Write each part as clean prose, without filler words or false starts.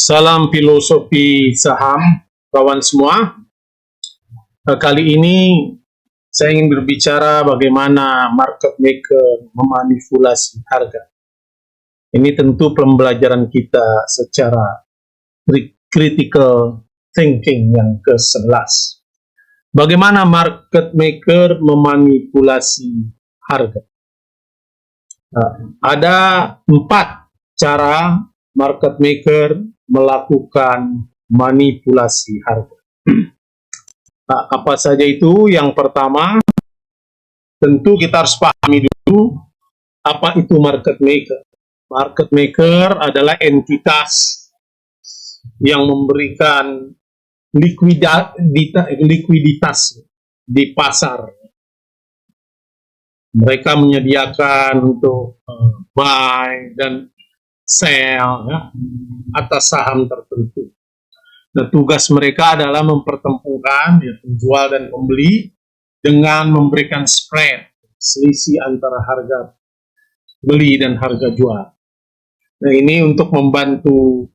Salam filosofi saham, kawan semua. Kali ini saya ingin berbicara bagaimana market maker memanipulasi harga. Ini tentu pembelajaran kita secara critical thinking yang ke-11. Bagaimana market maker memanipulasi harga? Ada 4 cara market maker melakukan manipulasi harga. Apa saja itu? Yang pertama, tentu kita harus pahami dulu apa itu market maker. Market maker adalah entitas yang memberikan likuiditas di pasar. Mereka menyediakan untuk buy dan sell atas saham tertentu. Nah, tugas mereka adalah mempertemukan penjual dan pembeli dengan memberikan spread, selisih antara harga beli dan harga jual. Nah, ini untuk membantu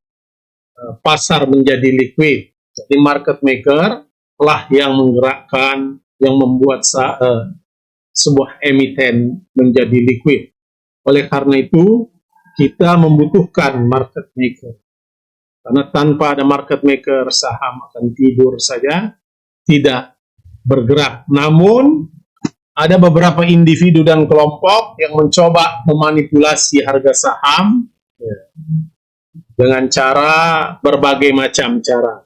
pasar menjadi liquid. Jadi market maker lah yang menggerakkan, yang membuat sebuah emiten menjadi liquid. Oleh karena itu, kita membutuhkan market maker. Karena tanpa ada market maker, saham akan tidur saja, tidak bergerak. Namun, ada beberapa individu dan kelompok yang mencoba memanipulasi harga saham dengan cara berbagai macam cara.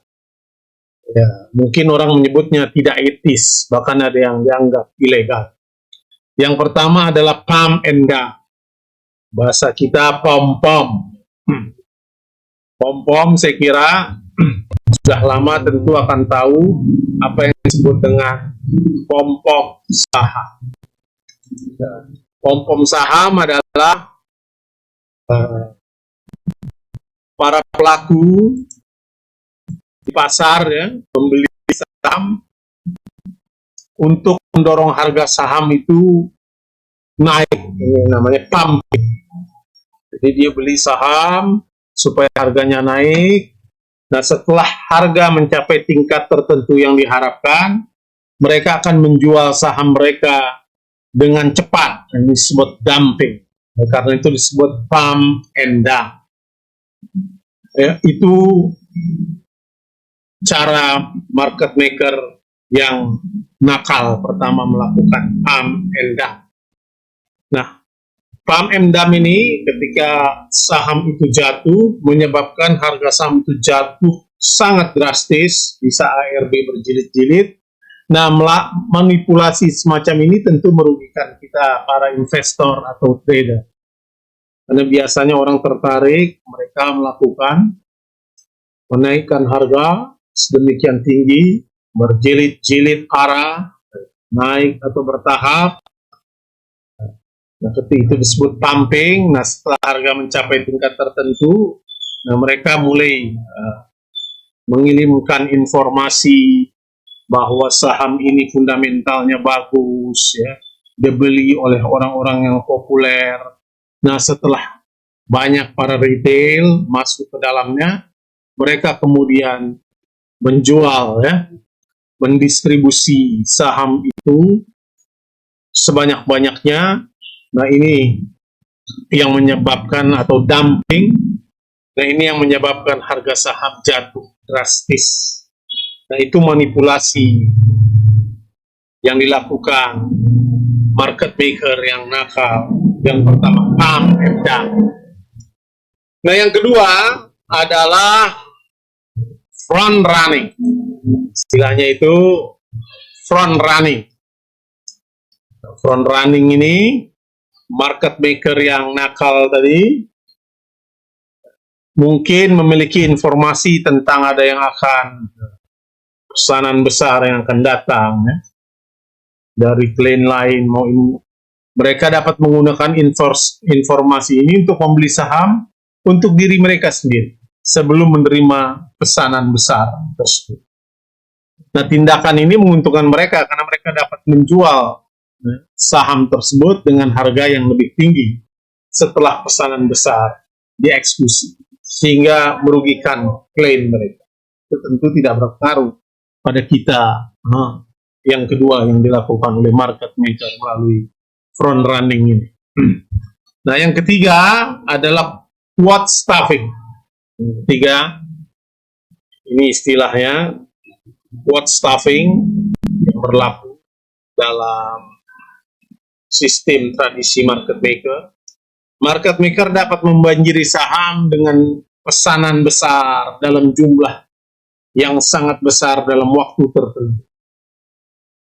Mungkin orang menyebutnya tidak etis, bahkan ada yang dianggap ilegal. Yang pertama adalah pump and dump. Bahasa kita pom-pom. Pom-pom saya kira sudah lama tentu akan tahu apa yang disebut dengan pom-pom saham. Pom-pom saham adalah para pelaku di pasar, pembeli saham, untuk mendorong harga saham itu naik. Ini namanya pumping. Jadi dia beli saham supaya harganya naik. Nah, setelah harga mencapai tingkat tertentu yang diharapkan, mereka akan menjual saham mereka dengan cepat. Ini disebut dumping. Karena itu disebut pump and dump. Itu cara market maker yang nakal pertama melakukan pump and dump. Nah, pump and dump ini ketika saham itu jatuh, menyebabkan harga saham itu jatuh sangat drastis, bisa ARB berjilid-jilid. Nah, manipulasi semacam ini tentu merugikan kita para investor atau trader. Karena biasanya orang tertarik, mereka melakukan menaikkan harga sedemikian tinggi, berjilid-jilid arah, naik atau bertahap. Nah, ketika itu disebut pumping. Nah, setelah harga mencapai tingkat tertentu, nah, mereka mulai mengirimkan informasi bahwa saham ini fundamentalnya bagus, dibeli oleh orang-orang yang populer. Nah, setelah banyak para retail masuk ke dalamnya, mereka kemudian menjual, mendistribusi saham itu sebanyak-banyaknya. Nah, ini yang menyebabkan, atau dumping, nah ini yang menyebabkan harga saham jatuh drastis. Nah, itu manipulasi yang dilakukan market maker yang nakal. Yang pertama, pump and dump. Nah, yang kedua adalah front running. Istilahnya itu front running. Front running ini market maker yang nakal tadi mungkin memiliki informasi tentang ada yang akan pesanan besar yang akan datang dari klien lain. Mereka dapat menggunakan informasi ini untuk membeli saham untuk diri mereka sendiri sebelum menerima pesanan besar tersebut. Nah, tindakan ini menguntungkan mereka karena mereka dapat menjual saham tersebut dengan harga yang lebih tinggi setelah pesanan besar dieksekusi. sehingga merugikan klaim mereka. Itu tentu tidak berpengaruh pada kita. Yang kedua yang dilakukan oleh market maker melalui front running ini. Nah, yang ketiga adalah quote stuffing. Yang ketiga, ini istilahnya quote stuffing yang berlaku dalam sistem tradisi market maker. Market maker dapat membanjiri saham dengan pesanan besar dalam jumlah yang sangat besar dalam waktu tertentu.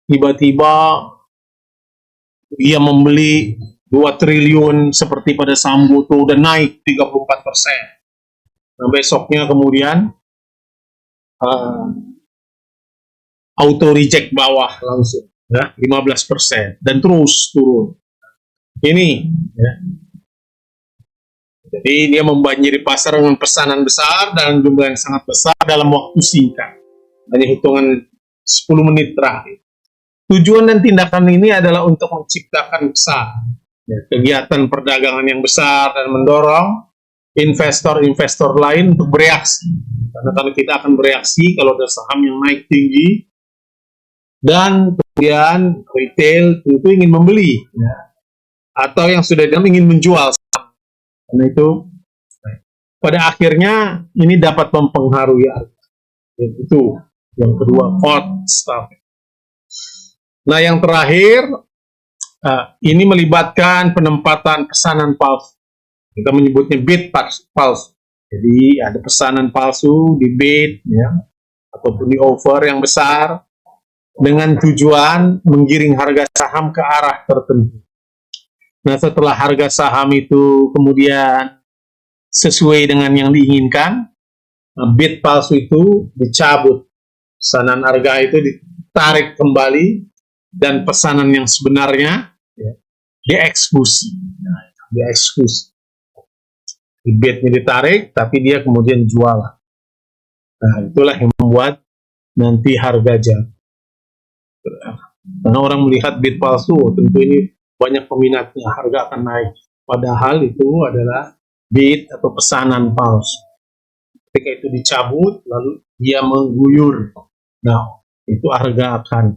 Tiba-tiba dia membeli 2 triliun seperti pada saham Goto dan naik 34%. Nah, besoknya kemudian auto reject bawah langsung, ya, 15% dan terus turun. Ini, ya. Jadi dia membanjiri pasar dengan pesanan besar dalam jumlah yang sangat besar dalam waktu singkat, hanya hitungan 10 menit terakhir. Tujuan dan tindakan ini adalah untuk menciptakan kegiatan perdagangan yang besar dan mendorong investor-investor lain untuk bereaksi. Karena kalau kita akan bereaksi kalau ada saham yang naik tinggi dan kemudian retail tentu ingin membeli, atau yang sudah dalam ingin menjual saham. Karena itu pada akhirnya ini dapat mempengaruhi harga. Itu yang kedua, quote stuffing. Nah, yang terakhir, ini melibatkan penempatan pesanan palsu. Kita menyebutnya bid palsu. Jadi ada pesanan palsu di bid, ya, ataupun di offer yang besar dengan tujuan menggiring harga saham ke arah tertentu. Nah, setelah harga saham itu kemudian sesuai dengan yang diinginkan, bid palsu itu dicabut, pesanan harga itu ditarik kembali, dan pesanan yang sebenarnya, ya, dieksekusi. Nah, dieksekusi. Bidnya ditarik, tapi dia kemudian jualan. Nah, itulah yang membuat nanti harga jatuh. Karena orang melihat bid palsu, tentu ini banyak peminatnya, harga akan naik. Padahal itu adalah bid atau pesanan palsu. Ketika itu dicabut, lalu dia mengguyur. Nah, itu harga akan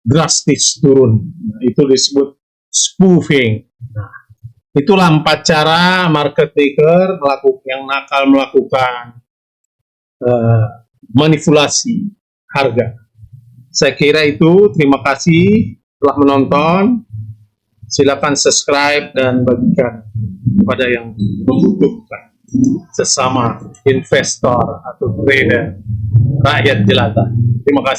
drastis turun. Nah, itu disebut spoofing. Nah, itulah 4 cara market maker yang nakal melakukan manipulasi harga. Saya kira itu. Terima kasih telah menonton. Silakan subscribe dan bagikan kepada yang membutuhkan, sesama investor atau trader rakyat jelata. Terima kasih.